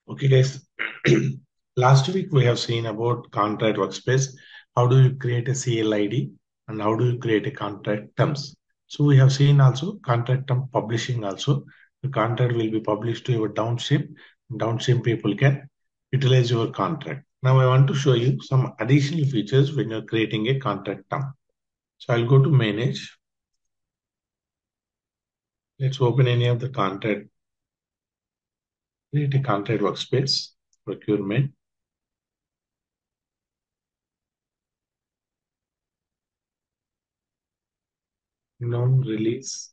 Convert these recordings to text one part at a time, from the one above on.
Okay, guys. Last week we have seen about contract workspace. How do you create a CLID and how do you create a contract terms? So we have seen also contract term publishing also. The contract will be published to your downstream. Downstream people can utilize your contract. Now I want to show you some additional features when you're creating a contract term. So I'll go to manage. Let's open any of the contract. Create a contract workspace, procurement. Non-release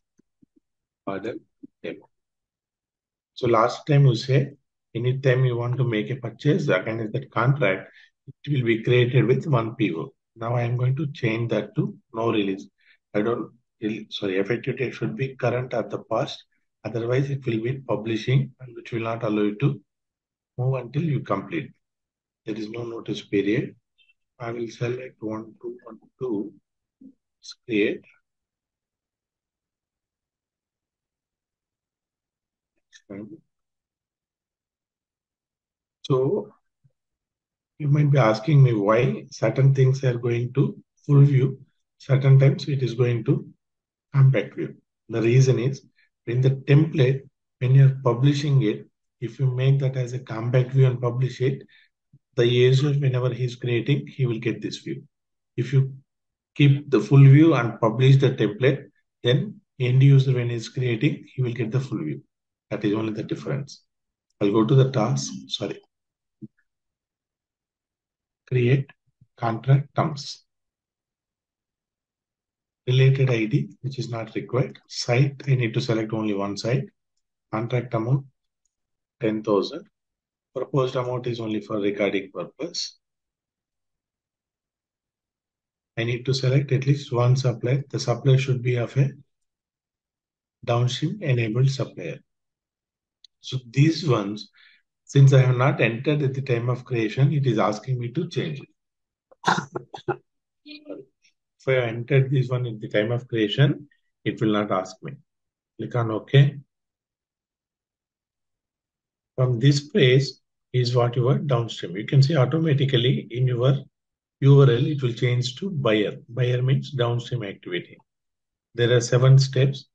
order demo. So last time you say, anytime you want to make a purchase against that contract, it will be created with one PO. Now I am going to change that to no release. Effective date should be current at the past. Otherwise, it will be publishing, and which will not allow you to move until you complete. There is no notice period. I will select 1212. Create. So you might be asking me why certain things are going to full view, certain times it is going to compact view. The reason is in the template, when you're publishing it, if you make that as a compact view and publish it, the user, whenever he's creating, he will get this view. If you keep the full view and publish the template, then end user, when he's creating, he will get the full view. That is only the difference. I'll go to the task, create contract terms. Related ID, which is not required. Site, I need to select only one site. Contract amount, 10,000. Proposed amount is only for recording purpose. I need to select at least one supplier. The supplier should be of a downstream enabled supplier. So these ones, since I have not entered at the time of creation, it is asking me to change it. If I entered this one at the time of creation, it will not ask me. Click on OK. From this place is what your downstream. You can see automatically in your URL, it will change to buyer. Buyer means downstream activity. There are 7 steps.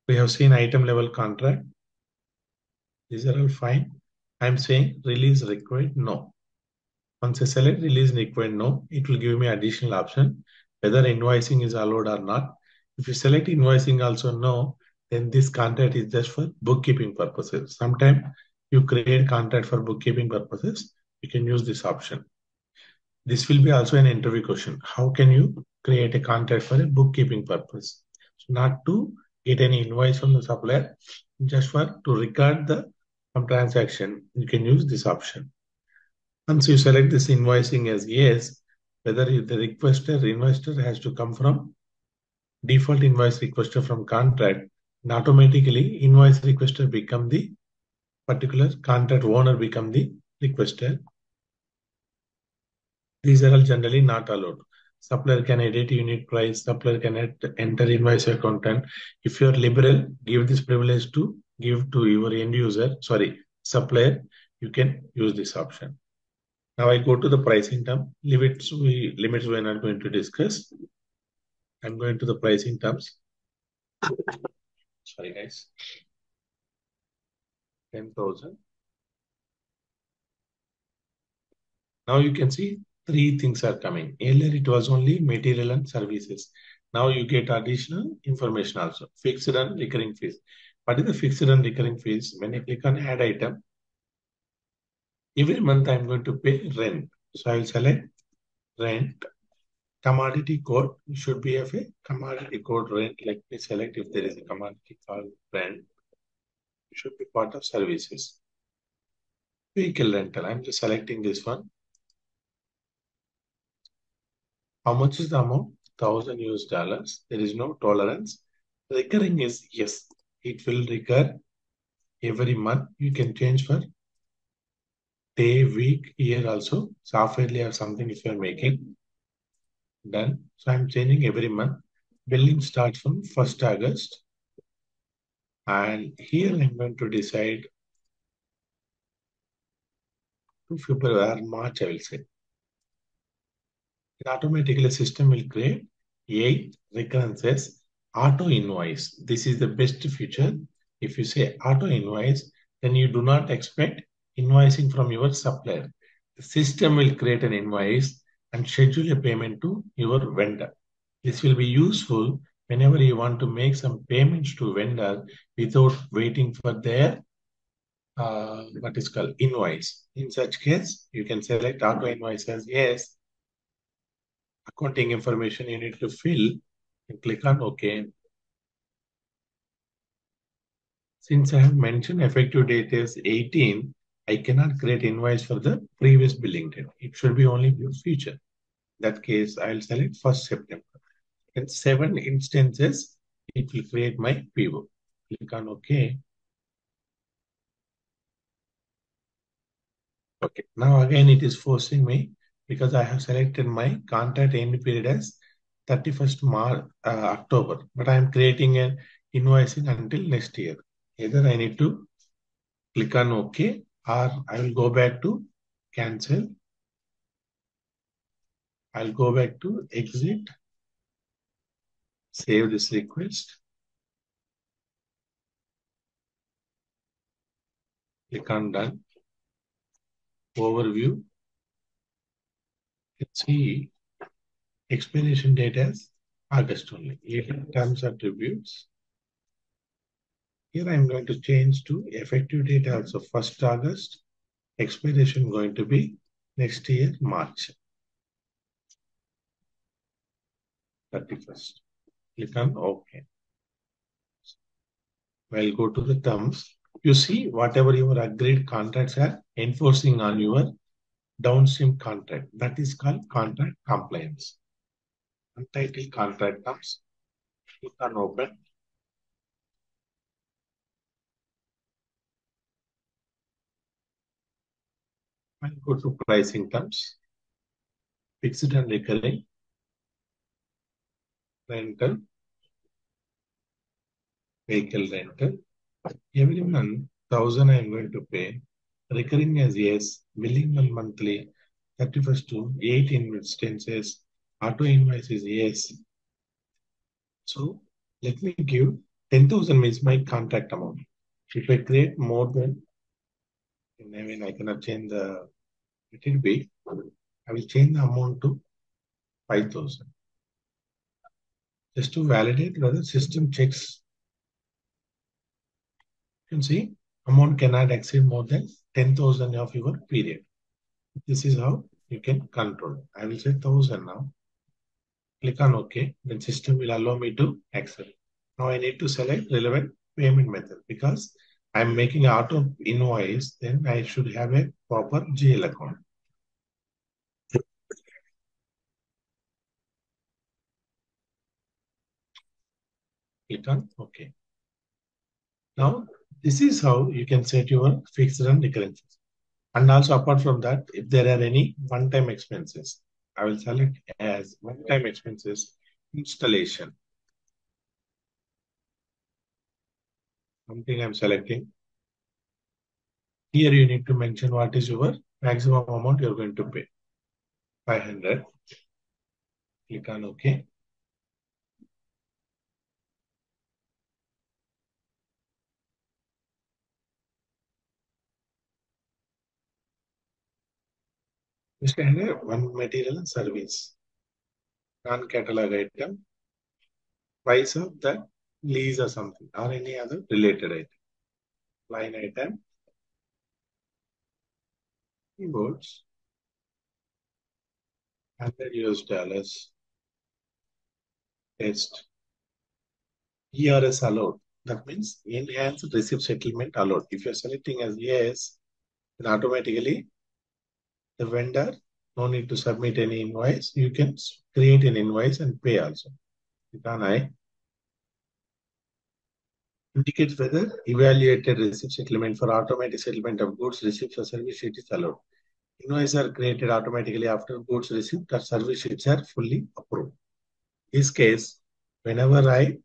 We have seen item level contract. These are all fine. I'm saying release required no. Once I select release required no, it will give me additional option whether invoicing is allowed or not. If you select invoicing also no, then this contract is just for bookkeeping purposes. Sometimes you create contract for bookkeeping purposes, you can use this option. This will be also an interview question. How can you create a contract for a bookkeeping purpose? So not to get any invoice from the supplier, just for to record the transaction, you can use this option. Once you select this invoicing as yes, whether the investor has to come from default invoice requester from contract, and automatically invoice requester become the particular contract owner become the requester. These are all generally not allowed. Supplier can edit unit price, supplier can enter invoice content. If you are liberal, give this privilege to give to your end user, supplier, you can use this option. Now I go to the pricing term. Limits we're not going to discuss. I'm going to the pricing terms. Sorry guys. 10,000. Now you can see 3 things are coming. Earlier it was only material and services. Now you get additional information also. Fixed and recurring fees. What is the fixed and recurring fees? When I click on add item, every month I'm going to pay rent. So I'll select rent. Commodity code should be of a commodity code rent. Let me select if there is a commodity called rent. It should be part of services. Vehicle rental. I'm just selecting this one. How much is the amount? $1,000. There is no tolerance. Recurring is yes. It will recur every month. You can change for day, week, year also. Softwarely or something if you are making. Done. So I'm changing every month. Billing starts from 1st August. And here I'm going to decide to February or March, I will say. Automatically system will create 8 recurrences auto invoice. This is the best feature. If you say auto invoice, then you do not expect invoicing from your supplier. The system will create an invoice and schedule a payment to your vendor. This will be useful whenever you want to make some payments to vendor without waiting for their what is called invoice. In such case, you can select auto invoice as yes, accounting information you need to fill and click on OK. Since I have mentioned effective date is 18, I cannot create invoice for the previous billing date. It should be only for future. In that case, I'll select 1st September. In 7 instances, it will create my PO. Click on OK. Okay, now again it is forcing me because I have selected my contract end period as 31st March, October, but I am creating an invoicing until next year. Either I need to click on OK or I will go back to cancel. I'll go back to exit, save this request, click on done, overview. Let's see expiration date as August only. 18 terms attributes. Here I'm going to change to effective date also 1st August. Expiration going to be next year, March 31st. Click on OK. We'll go to the terms. You see, whatever your agreed contracts are enforcing on your downstream contract. That is called contract compliance. Untitled contract terms. Click on open. And go to pricing terms. Fixed and recurring. Rental. Vehicle rental. Every month, 1,000 I am going to pay. Recurring as yes. Billing on monthly. 31st to 8 instances. Auto invoice is yes. So let me give 10,000 is my contract amount. If I create more than, I mean, I cannot change the, it will be, I will change the amount to 5,000. Just to validate whether system checks. You can see amount cannot exceed more than 10,000 of your period. This is how you can control. I will say 1,000 now. Click on OK. Then system will allow me to accept. Now I need to select relevant payment method because I'm making auto invoice. Then I should have a proper GL account. Click on OK. Now this is how you can set your fixed and recurrences. And also apart from that, if there are any one-time expenses, I will select as one-time expenses installation. Something I'm selecting. Here you need to mention what is your maximum amount you're going to pay. 500. Click on OK. This kind of one material and service. Non-catalog item. Price of that lease or something or any other related item. Line item. Keyboards. $100. Test. ERS allowed. That means enhanced receipt settlement allowed. If you're selecting as yes, then automatically the vendor no need to submit any invoice. You can create an invoice and pay also. Click on I. Indicates whether evaluated receipt settlement for automatic settlement of goods received or service sheet is allowed. Invoices are created automatically after goods received or service sheets are fully approved. In this case, Whenever I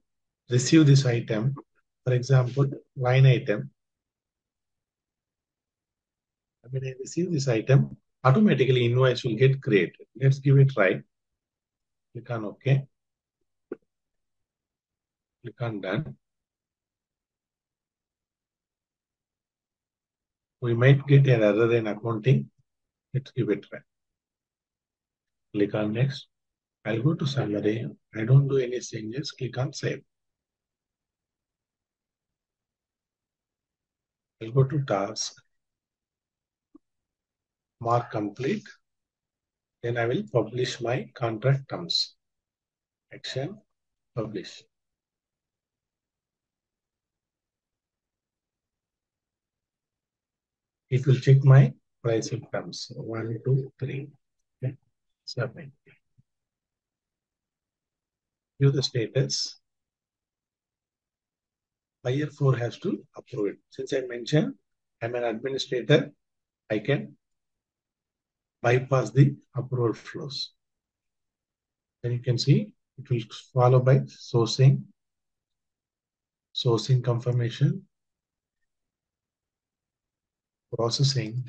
receive this item, for example, line item, when I receive this item, automatically invoice will get created. Let's give it a try. Click on OK. Click on Done. We might get an error in accounting. Let's give it a try. Click on Next. I'll go to Summary. I don't do any changes. Click on Save. I'll go to Task. Mark Complete. Then I will publish my contract terms. Action. Publish. It will check my pricing terms. 1, 2, 3. Okay. Submit. View the status. Buyer 4 has to approve it. Since I mentioned I'm an administrator, I can bypass the approval flows. Then you can see it will follow by sourcing confirmation, processing.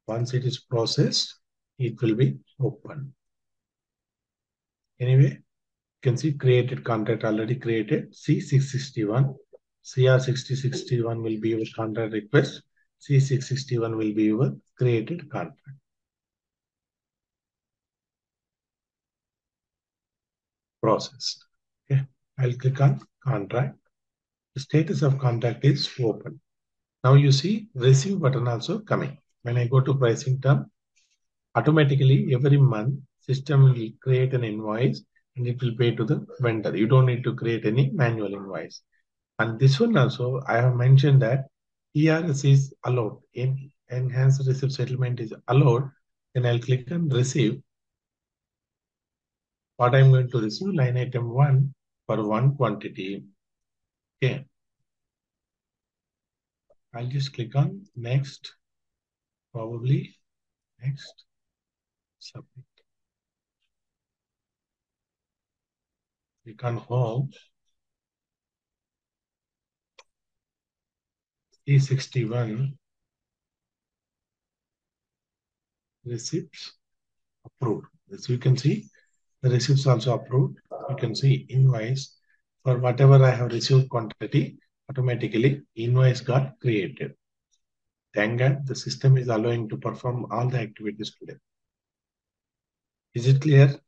Once it is processed, it will be open. Anyway, you can see created contract already created. C661, CR6061 will be your contract request. C661 will be your created contract. Processed. Okay, I'll click on contract. The status of contract is open. Now you see receive button also coming. When I go to pricing term, automatically every month system will create an invoice and it will pay to the vendor. You don't need to create any manual invoice. And this one also, I have mentioned that ERS is allowed. In enhanced receipt settlement is allowed. Then I'll click on receive. What I'm going to receive, line item 1 for 1 quantity. Okay. I'll just click on next, probably next, submit. Click on home. E61 receipts approved. As you can see, the receipts also approved. You can see invoice for whatever I have received quantity, automatically invoice got created. Thank God the system is allowing to perform all the activities today. Is it clear?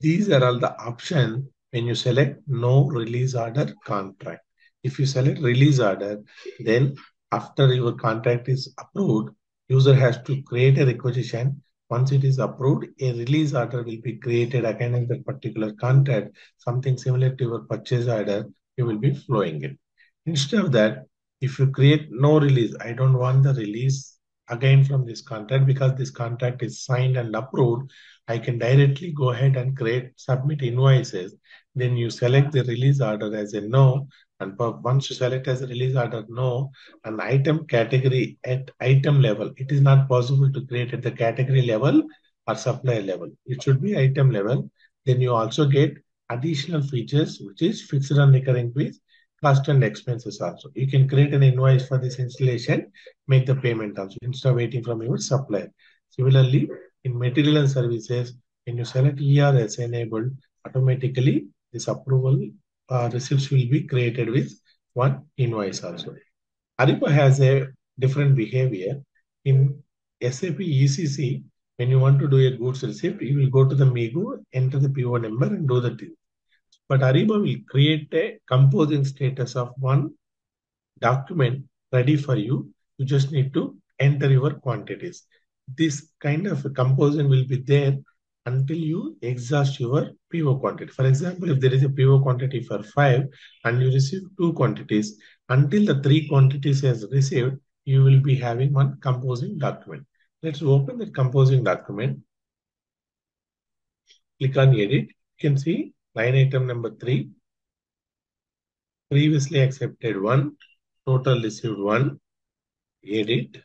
These are all the options when you select no release order contract. If you select release order, then after your contract is approved, user has to create a requisition. Once it is approved, a release order will be created again in that particular contract, something similar to your purchase order, you will be flowing it. Instead of that, if you create no release, I don't want the release again from this contract because this contract is signed and approved, I can directly go ahead and submit invoices. Then you select the release order as a no. And once you select as a release order no, an item category at item level, it is not possible to create at the category level or supplier level. It should be item level. Then you also get additional features, which is fixed and recurring fees, cost and expenses also. You can create an invoice for this installation, make the payment also instead of waiting from your supplier. Similarly, in material and services, when you select ERS enabled, automatically this approval receipts will be created with one invoice also. Ariba has a different behavior. In SAP ECC, when you want to do a goods receipt, you will go to the Migo, enter the PO number and do the thing. But Ariba will create a composing status of one document ready for you. You just need to enter your quantities. This kind of composition will be there until you exhaust your PO quantity. For example, if there is a PO quantity for 5 and you receive 2 quantities, until the 3 quantities is received, you will be having one composing document. Let's open that composing document. Click on edit. You can see line item number 3. Previously accepted 1. Total received 1. Edit.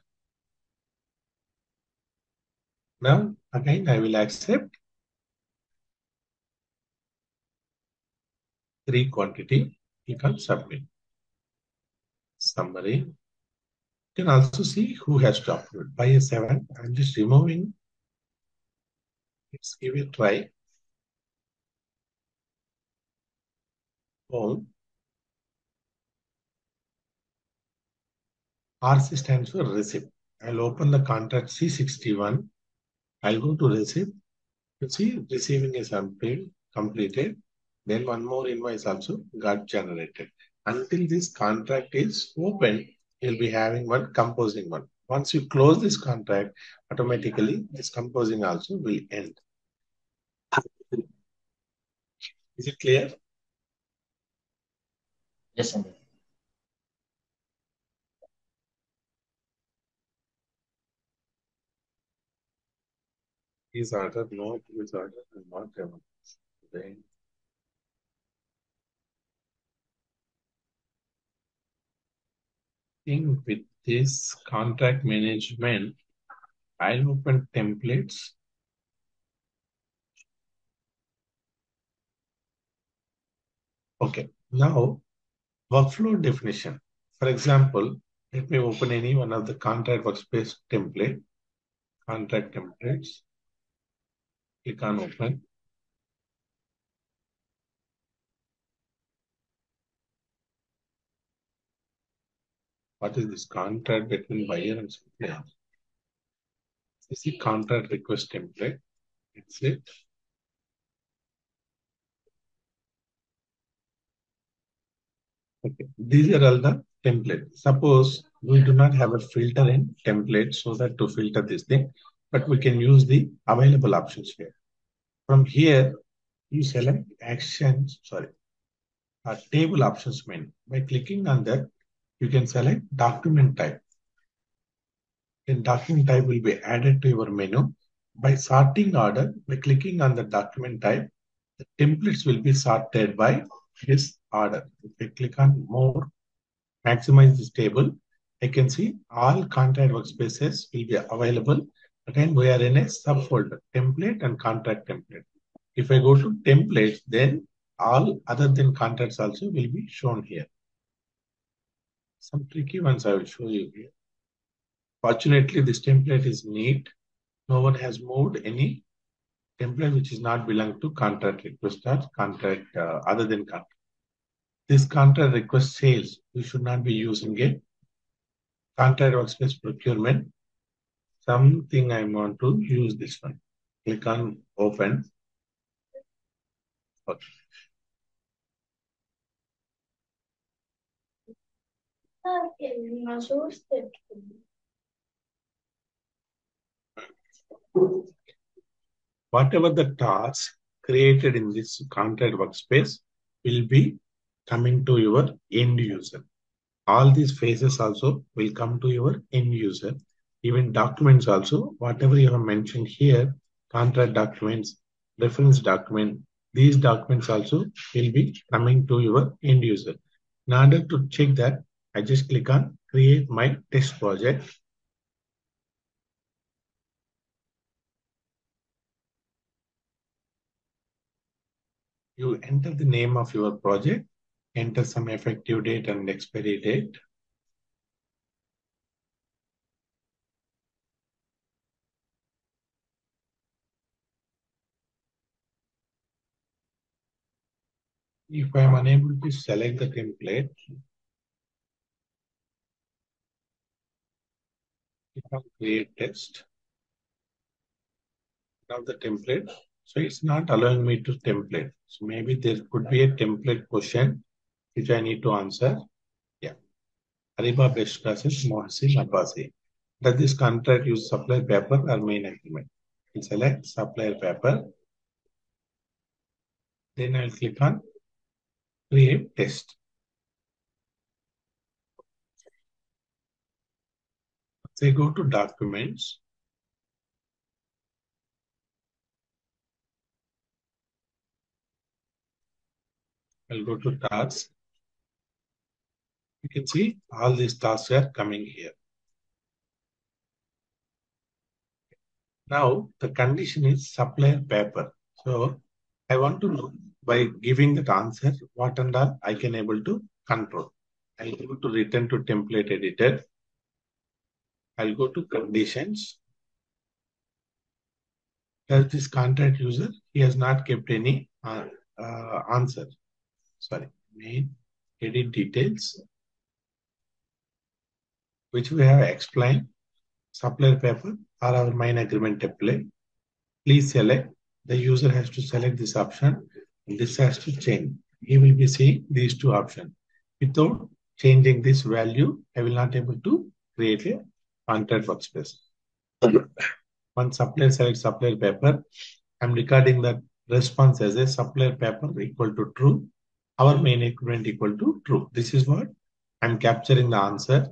Now, again, I will accept. 3 quantity. Click on submit. Summary. You can also see who has to upload. Buyer 7. I'm just removing. Let's give it a try. Home. RC stands for receipt. I'll open the contract C61. I'll go to receipt. You see, receiving is completed. Then one more invoice also got generated. Until this contract is open, you'll be having one composing one. Once you close this contract, automatically this composing also will end. Is it clear? Yes, sir. Is order, no, is order, and not ever. Then with this contract management, I'll open templates. Okay, now workflow definition. For example, let me open any one of the contract workspace template, contract templates. Click on open. What is this contract between buyer and supplier? This is the contract request template. That's it. Okay. These are all the templates. Suppose we do not have a filter in template so that to filter this thing, but we can use the available options here. From here, you select actions, table options menu. By clicking on that, you can select document type. Then document type will be added to your menu. By sorting order, by clicking on the document type, the templates will be sorted by this order. If I click on more, maximize this table, I can see all contract workspaces will be available. Again, we are in a subfolder, template and contract template. If I go to templates, then all other than contracts also will be shown here. Some tricky ones I will show you here. Fortunately, this template is neat. No one has moved any template which is not belong to contract request or contract other than contract. This contract request sales, we should not be using it. Contract workspace procurement, something I want to use this one. Click on open. Okay. Whatever the tasks created in this contract workspace will be coming to your end user. All these phases also will come to your end user. Even documents also, whatever you have mentioned here, contract documents, reference document, these documents also will be coming to your end user. In order to check that, I just click on create my test project. You enter the name of your project, enter some effective date and expiry date. If I am unable to select the template, click on create test. Now the template. So it's not allowing me to template. So maybe there could be a template question which I need to answer. Yeah. Ariba best classes, Mohsin Abbasi. Does this contract use supplier paper or main agreement? I'll select supplier paper. Then I'll click on create test. Say go to documents. I'll go to tasks. You can see all these tasks are coming here. Now the condition is supplier paper. So I want to know by giving that answer, what and all I can able to control. I'll go to return to template editor. I'll go to conditions. As this contract user, he has not kept any answer. Sorry, main edit details, which we have explained. Supplier paper or our main agreement template. Please select. The user has to select this option. This has to change. He will be seeing these two options. Without changing this value, I will not able to create a contract workspace. Once supplier selects supplier paper, I'm recording that response as a supplier paper equal to true. Our main agreement equal to true. This is what I'm capturing the answer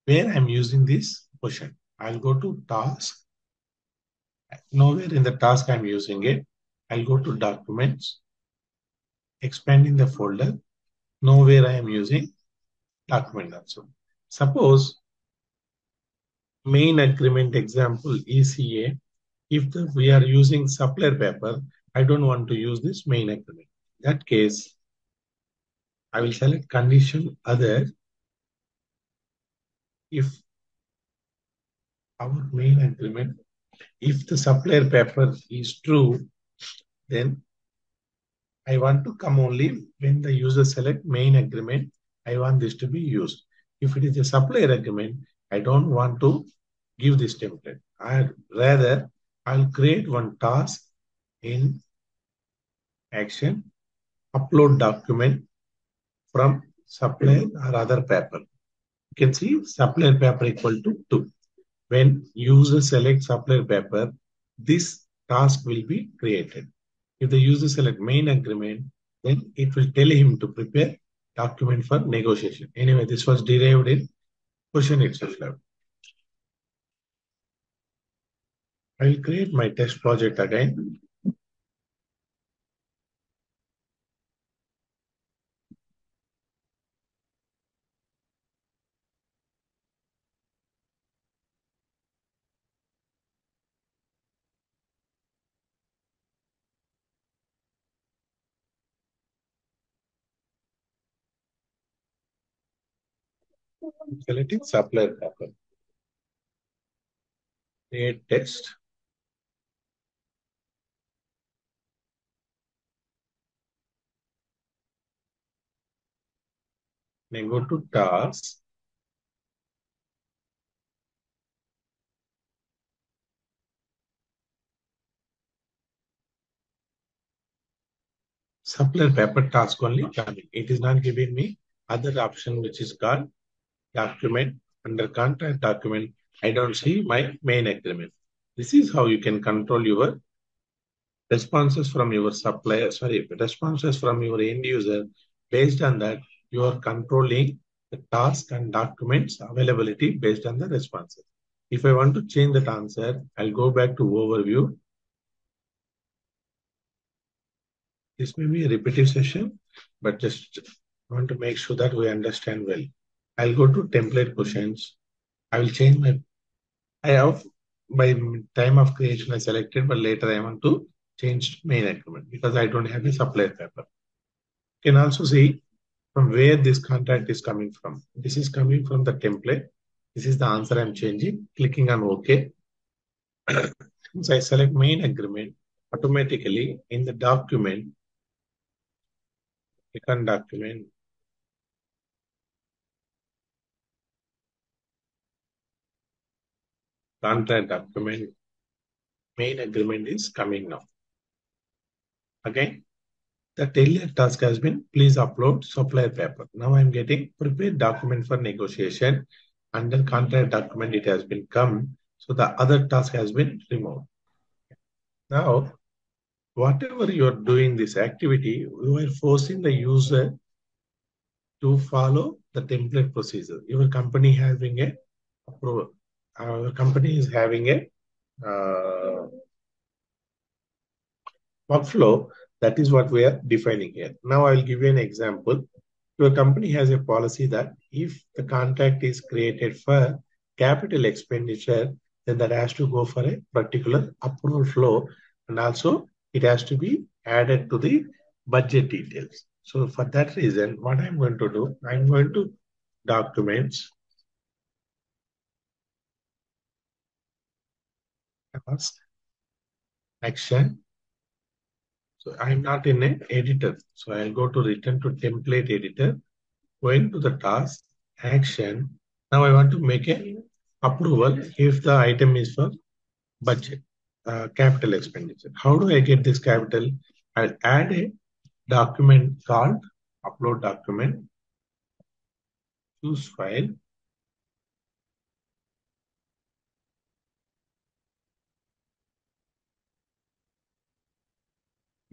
where I'm using this question. I'll go to task. Nowhere in the task I'm using it. I'll go to documents, expanding the folder. Nowhere I am using document also. Suppose main agreement example ECA. If we are using supplier paper, I don't want to use this main agreement. In that case, I will select condition other. If our main agreement, if the supplier paper is true, then I want to come only when the user select main agreement. I want this to be used. If it is a supplier agreement, I don't want to give this template. I'll create one task in action, upload document from supplier or other paper. You can see supplier paper equal to 2. When user selects supplier paper, this task will be created. If the user select main agreement, then it will tell him to prepare document for negotiation. Anyway, this was derived in question itself. I will create my test project again. Selecting supplier paper. Create test. Then go to task. Supplier paper task only coming. It is not giving me other option which is called document. Under contract document, I don't see my main agreement. This is how you can control your responses from your supplier, responses from your end user. Based on that, you are controlling the task and documents availability based on the responses. If I want to change that answer, I'll go back to overview. This may be a repetitive session, but just want to make sure that we understand well. I'll go to template questions. I will change I have by time of creation I selected, but later I want to change main agreement because I don't have a supplier paper. You can also see from where this contract is coming from. This is coming from the template. This is the answer I'm changing. Clicking on OK. Once I select main agreement, automatically in the document, click on document. Contract document, main agreement is coming now. Again, the earlier task has been, please upload supplier paper. Now I'm getting prepared document for negotiation. Under contract document, it has been come. So the other task has been removed. Now, whatever you are doing this activity, you are forcing the user to follow the template procedure. Your company having a approval. Our company is having a workflow. That is what we are defining here. Now I will give you an example. Your company has a policy that if the contract is created for capital expenditure, then that has to go for a particular approval flow and also it has to be added to the budget details. So for that reason, what I'm going to do, I'm going to documents, task, action. So I'm not in an editor. So I'll go to return to template editor, going to the task, action. Now I want to make a approval if the item is for budget, capital expenditure. How do I get this capital? I'll add a document called upload document, choose file,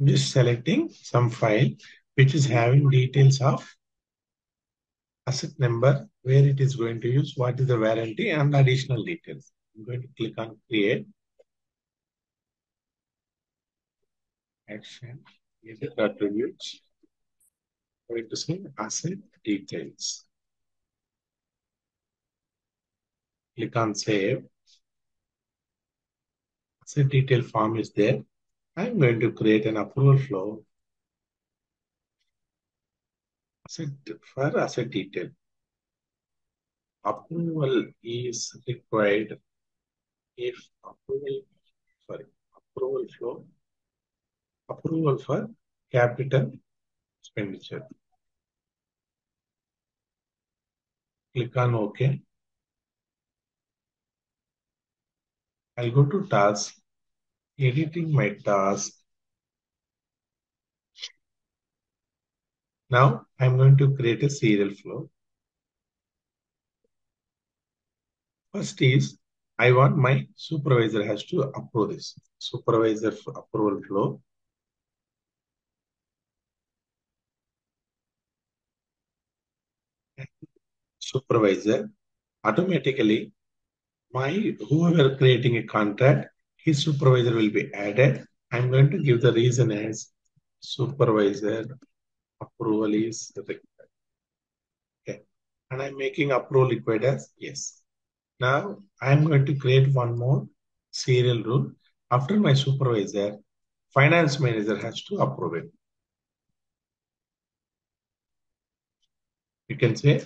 just selecting some file which is having details of asset number, where it is going to use, what is the warranty, and additional details. I'm going to click on create, action, edit attributes, going to say asset details. Click on save. Asset detail form is there. I'm going to create an approval flow asset for asset detail. Approval is required if approval flow, approval for capital expenditure. Click on OK. I'll go to task, editing my task. Now I'm going to create a serial flow. First is I want my supervisor has to approve this. Supervisor approval flow. Supervisor automatically whoever creating a contract, his supervisor will be added. I'm going to give the reason as supervisor approval is required. Okay. And I'm making approval required as yes. Now I'm going to create one more serial rule. After my supervisor, finance manager has to approve it. You can say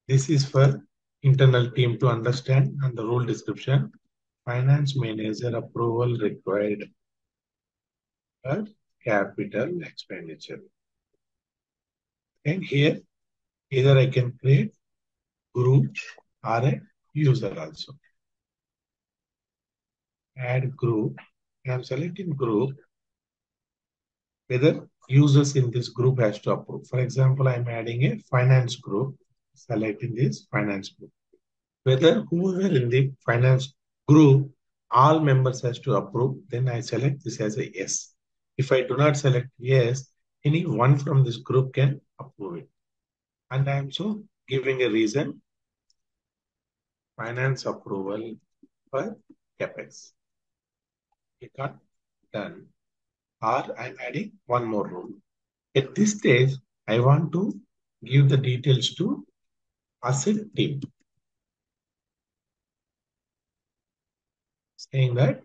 this is for internal team to understand and the rule description. Finance manager approval required for capital expenditure. And here, either I can create group or a user also. Add group. I'm selecting group, whether users in this group has to approve. For example, I'm adding a finance group, selecting this finance group. Whether whoever in the finance group, all members has to approve, then I select this as a yes. If I do not select yes, any one from this group can approve it. And I'm so giving a reason, finance approval for CapEx. Click on done. Or I'm adding one more rule. At this stage, I want to give the details to asset team. Saying that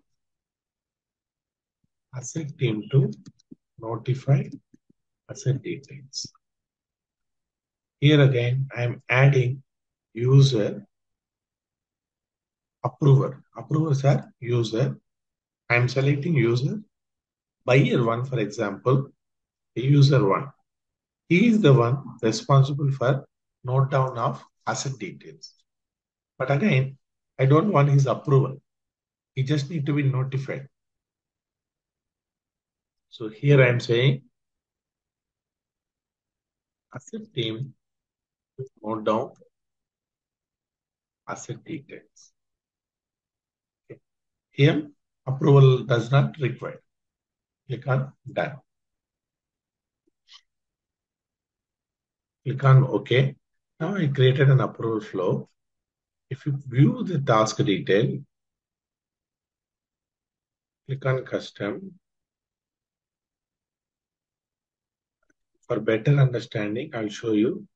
asset team to notify asset details. Here again, I'm adding user approver. Approvers are user. I'm selecting user. Buyer one, for example, user one. He is the one responsible for note down of asset details. But again, I don't want his approval. He just need to be notified. So here I'm saying asset team to note down asset details. Okay. Here approval does not require. Click on done. Click on OK. Now I created an approval flow. If you view the task detail, click on custom. For better understanding, I'll show you.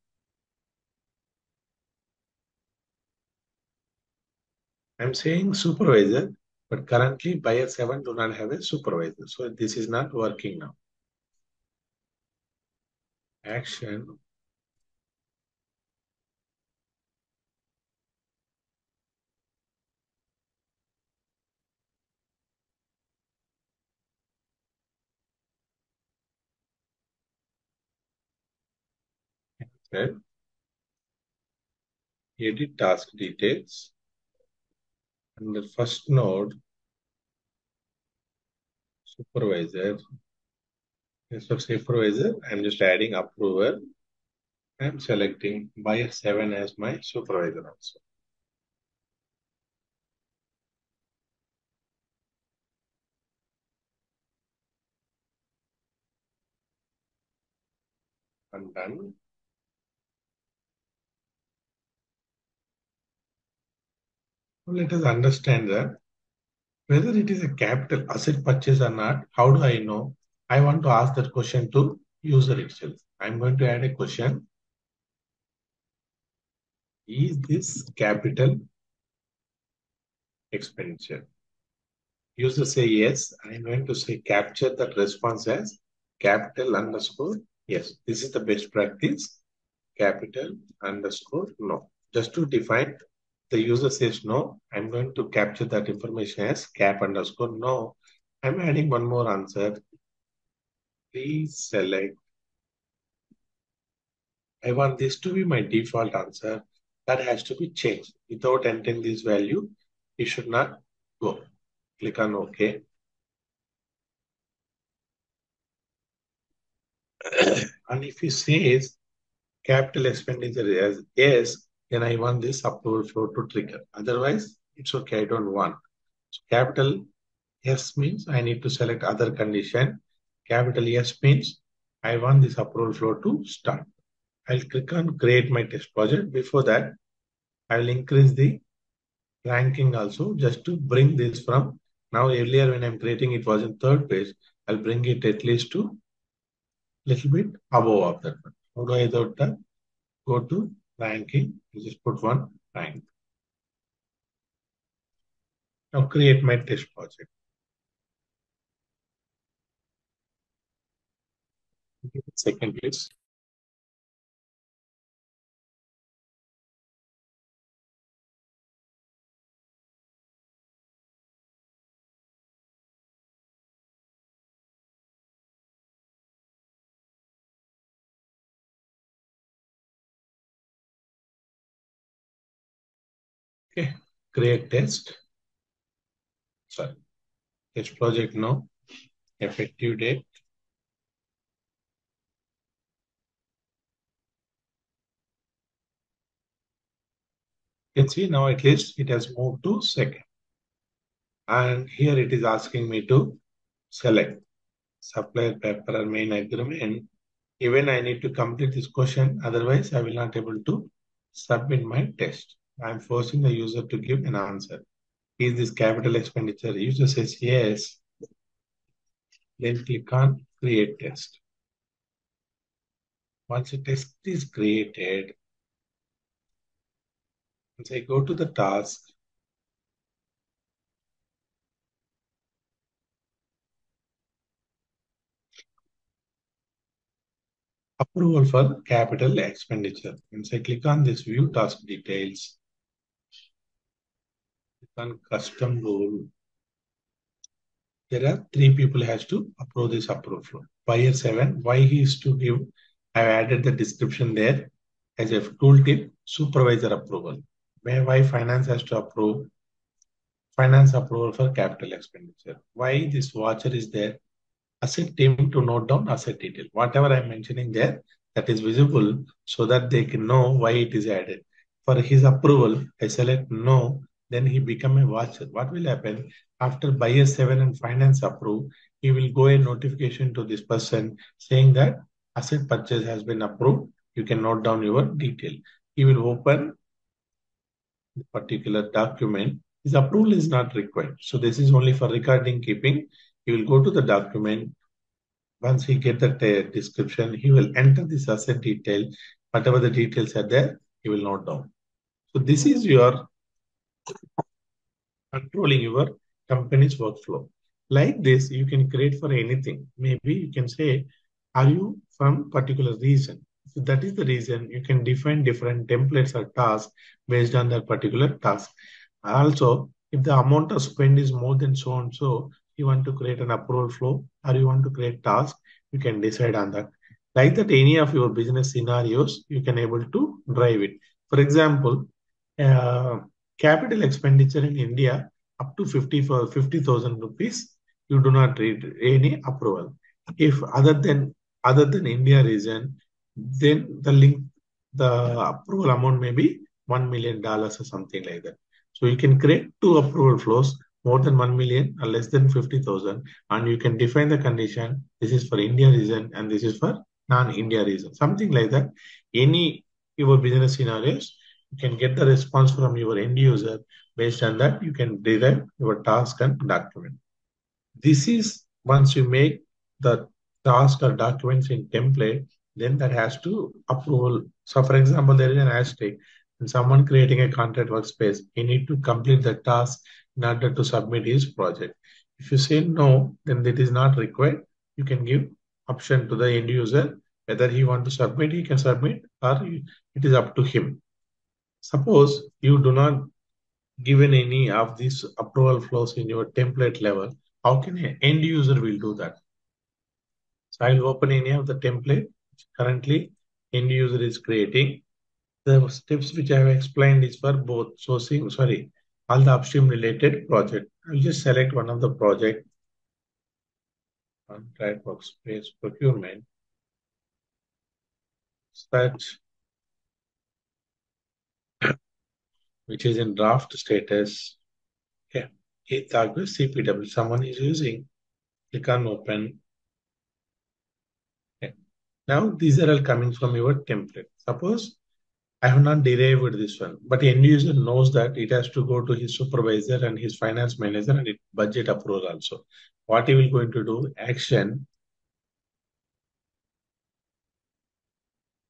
I'm saying supervisor. But currently buyer 7 do not have a supervisor. So this is not working now. Action. Okay. Edit task details. And the first node, supervisor. Instead of supervisor, I'm just adding approver. I'm selecting buyer 7 as my supervisor also. I'm done. Let us understand that whether it is a capital asset purchase or not, how do I know? I want to ask that question to user itself. I'm going to add a question. Is this capital expenditure? User say yes. I'm going to say capture that response as capital underscore yes. This is the best practice. Capital underscore no. Just to define, the user says no. I'm going to capture that information as cap underscore no. I'm adding one more answer. Please select. I want this to be my default answer. That has to be changed. Without entering this value, it should not go. Click on OK. And if it says capital expenditure as yes, then I want this approval flow to trigger. Otherwise, it's okay. I don't want. So capital yes means I need to select other condition. Capital yes means I want this approval flow to start. I'll click on create my test project. Before that, I will increase the ranking also just to bring this from now earlier when I'm creating it was in third page. I'll bring it at least to little bit above of that one. How do I do that? Go to ranking. Just put one rank. Now create my test project. Give it a second, please. Okay. Create test. Sorry. Test project now. Effective date. You can see now at least it has moved to second. And here it is asking me to select supplier paper or main agreement. Even I need to complete this question, otherwise I will not able to submit my test. I'm forcing the user to give an answer. Is this capital expenditure? User says yes. Then click on create test. Once a test is created, once I go to the task, approval for capital expenditure. Once I click on this view task details, click on custom rule. There are three people has to approve this approval flow. Buyer 7, why he is to give, I've added the description there as a tooltip, supervisor approval. Why finance has to approve, finance approval for capital expenditure. Why this watcher is there, asset team to note down asset detail. Whatever I'm mentioning there, that is visible so that they can know why it is added. For his approval, I select no, then he become a watcher. What will happen after buyer 7 and finance approve? He will go a notification to this person saying that asset purchase has been approved. You can note down your detail. He will open the particular document. His approval is not required. So this is only for recording keeping. He will go to the document. Once he get that description, he will enter this asset detail. Whatever the details are there, he will note down. So this is your controlling your company's workflow. Like this, you can create for anything. Maybe you can say, are you from particular region? If that is the reason, you can define different templates or tasks based on that particular task. Also, if the amount of spend is more than so and so, you want to create an approval flow or you want to create task, you can decide on that. Like that, any of your business scenarios, you can able to drive it. For example, uh, capital expenditure in India up to 50,000 rupees, you do not need any approval. If other than India region, then the approval amount may be $1 million or something like that. So you can create two approval flows more than 1 million or less than 50,000, and you can define the condition. This is for India region and this is for non-India region, something like that. Any your business scenarios, you can get the response from your end user. Based on that, you can derive your task and document. This is once you make the task or documents in template, then that has to approval. So for example, there is an hashtag and someone creating a contract workspace, he need to complete the task in order to submit his project. If you say no, then it is not required. You can give option to the end user whether he want to submit, he can submit, or it is up to him. Suppose you do not given any of these approval flows in your template level, how can an end user will do that? So I'll open any of the template which currently end user is creating. The steps which I have explained is for both sourcing, sorry, all the upstream related project. I'll just select one of the project, contract workspace procurement, search, which is in draft status. Okay. 8th August CPW. Someone is using. Click on open. Okay. Now these are all coming from your template. Suppose I have not derived this one, but end user knows that it has to go to his supervisor and his finance manager and it budget approval also. What he will going to do? Action.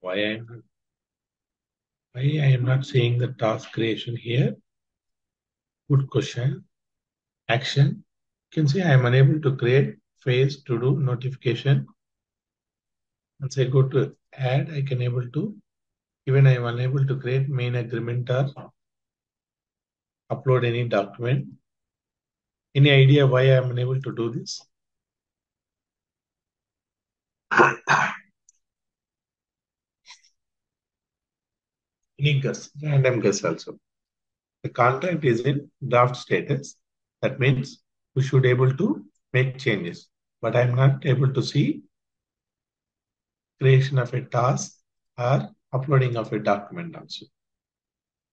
Why I am not seeing the task creation here? Good question. Action. You can see I am unable to create phase to do notification. Once I go to add, I can able to, even I am unable to create main agreement or upload any document. Any idea why I am unable to do this? Any guess, random guess also. The contract is in draft status. That means we should able to make changes, but I'm not able to see creation of a task or uploading of a document also.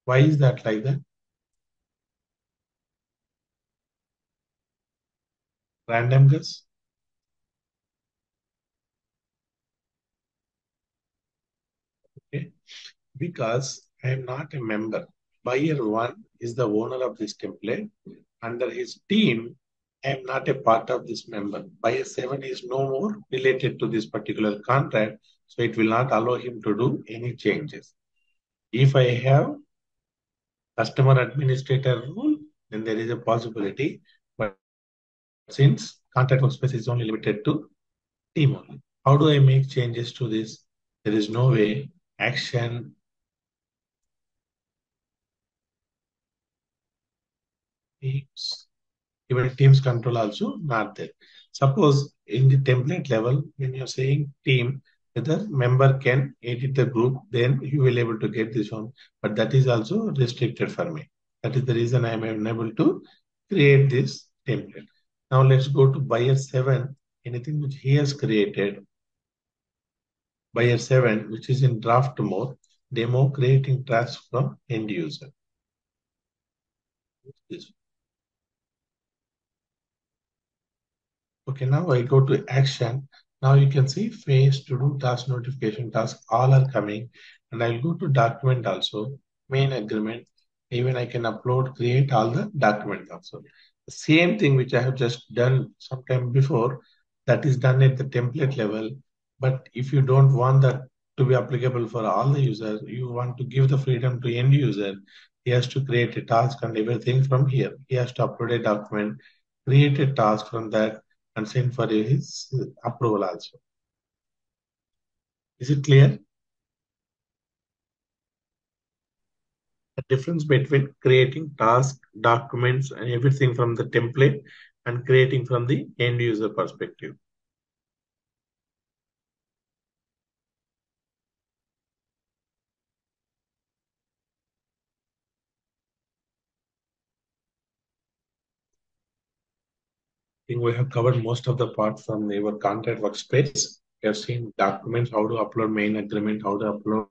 Why is that like that? Random guess? Okay. Because I am not a member. Buyer one is the owner of this template. Under his team, I am not a part of this member. Buyer seven is no more related to this particular contract, so it will not allow him to do any changes. If I have customer administrator rule, then there is a possibility. But since contract workspace is only limited to team only, how do I make changes to this? There is no way. Action, teams, even teams control also not there. Suppose in the template level, when you're saying team, whether member can edit the group, then you will able to get this one. But that is also restricted for me. That is the reason I am unable to create this template. Now let's go to buyer 7, anything which he has created. Buyer 7, which is in draft mode, demo creating tasks from end user. This. Okay, now I go to action. Now you can see phase, to do, task, notification, task, all are coming. And I'll go to document also, main agreement. Even I can upload, create all the document also. The same thing which I have just done sometime before, that is done at the template level. But if you don't want that to be applicable for all the users, you want to give the freedom to end user, He has to create a task and everything from here. He has to upload a document, create a task from that, and send for his approval also. Is it clear? The difference between creating tasks, documents, and everything from the template and creating from the end user perspective. I think we have covered most of the part from our contract workspace. We have seen documents, how to upload main agreement, how to upload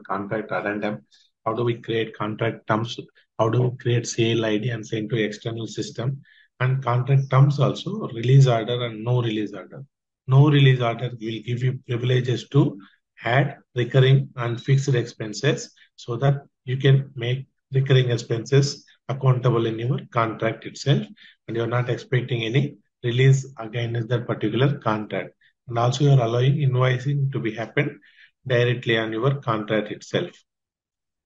contract addendum, how do we create contract terms, how do we create sale ID and send to external system, and contract terms also, release order and no release order. No release order will give you privileges to add recurring and fixed expenses so that you can make recurring expenses accountable in your contract itself, and you're not expecting any release against that particular contract. And also you're allowing invoicing to be happen directly on your contract itself.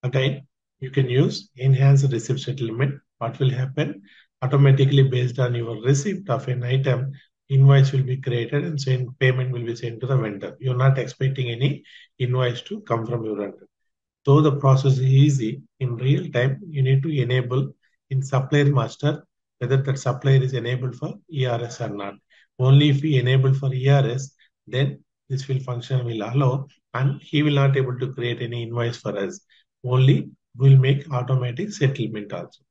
Again, you can use enhanced receipt settlement. What will happen? Automatically based on your receipt of an item, invoice will be created and payment will be sent to the vendor. You're not expecting any invoice to come from your vendor. Though the process is easy, in real time, you need to enable in supplier master whether that supplier is enabled for ERS or not. Only if we enable for ERS, then this will function will allow, and he will not able to create any invoice for us. Only will make automatic settlement also.